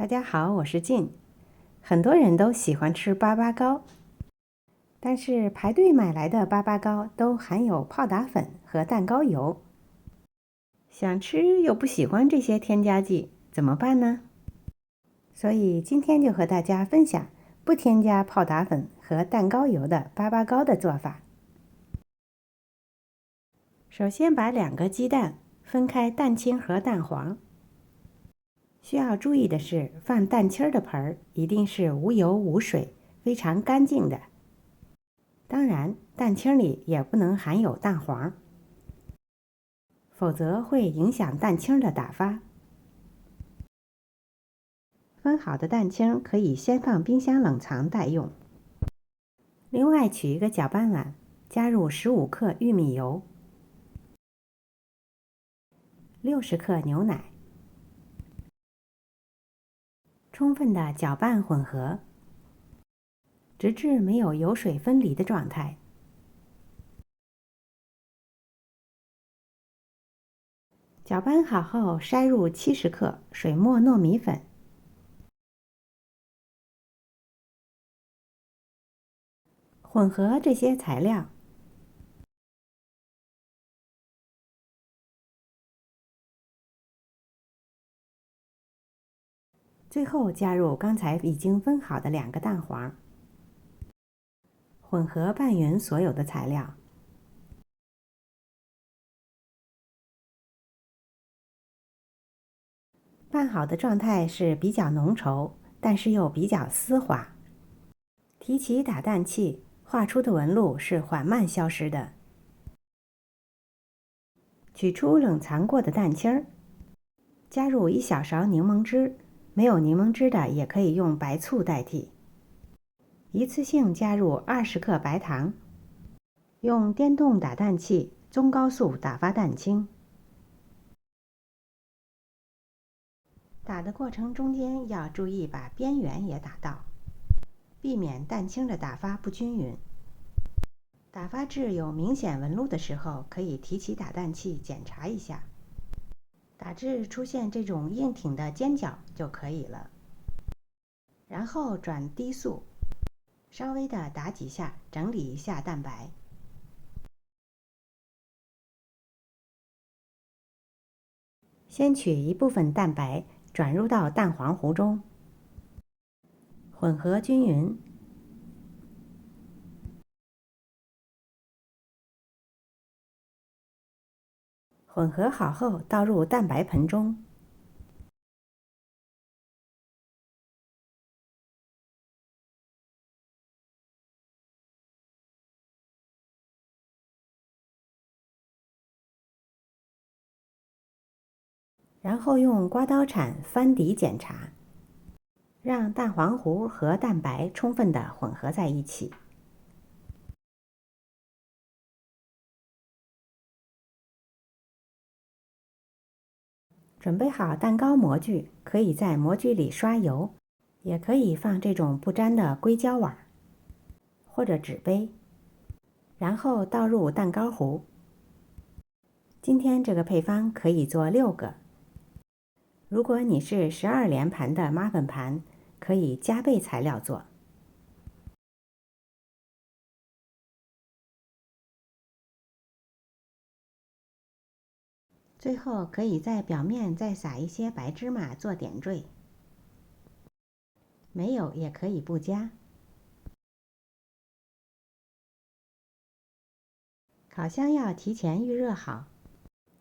大家好，我是静。很多人都喜欢吃粑粑糕，但是排队买来的粑粑糕都含有泡打粉和蛋糕油。想吃又不喜欢这些添加剂，怎么办呢？所以今天就和大家分享不添加泡打粉和蛋糕油的粑粑糕的做法。首先把2个鸡蛋分开蛋清和蛋黄。需要注意的是，放蛋清的盆一定是无油无水，非常干净的。当然，蛋清里也不能含有蛋黄，否则会影响蛋清的打发。分好的蛋清可以先放冰箱冷藏待用。另外取一个搅拌碗，加入15克玉米油、60克牛奶，充分的搅拌混合，直至没有油水分离的状态。搅拌好后，筛入70克水磨糯米粉，混合这些材料。最后加入刚才已经分好的2个蛋黄，混合拌匀所有的材料。拌好的状态是比较浓稠，但是又比较丝滑。提起打蛋器，画出的纹路是缓慢消失的。取出冷藏过的蛋清，加入1小勺柠檬汁，没有柠檬汁的也可以用白醋代替。一次性加入20克白糖，用电动打蛋器中高速打发蛋清。打的过程中间要注意把边缘也打到，避免蛋清的打发不均匀。打发至有明显纹路的时候，可以提起打蛋器检查一下。打至出现这种硬挺的尖角就可以了。然后转低速，稍微的打几下，整理一下蛋白。先取一部分蛋白转入到蛋黄糊中，混合均匀。混合好后，倒入蛋白盆中。然后用刮刀铲翻底检查，让蛋黄糊和蛋白充分的混合在一起。准备好蛋糕模具，可以在模具里刷油，也可以放这种不粘的硅胶碗或者纸杯，然后倒入蛋糕糊。今天这个配方可以做6个。如果你是12连盘的妈粉盘，可以加倍材料做。最后可以在表面再撒一些白芝麻做点缀，没有也可以不加。烤箱要提前预热好，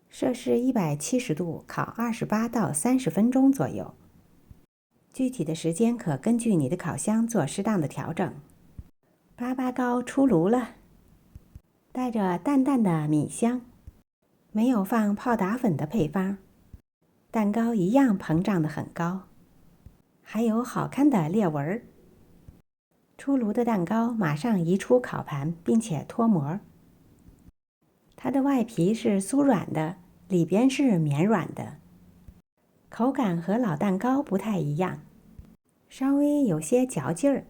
摄氏170度烤28到30分钟左右。具体的时间可根据你的烤箱做适当的调整。粑粑糕出炉了，带着淡淡的米香。没有放泡打粉的配方，蛋糕一样膨胀得很高，还有好看的裂纹。出炉的蛋糕马上移出烤盘，并且脱模。它的外皮是酥软的，里边是绵软的，口感和老蛋糕不太一样，稍微有些嚼劲儿。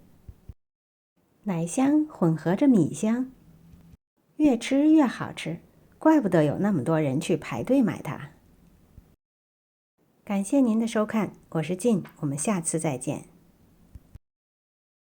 奶香混合着米香，越吃越好吃，怪不得有那么多人去排队买它。感谢您的收看，我是静，我们下次再见。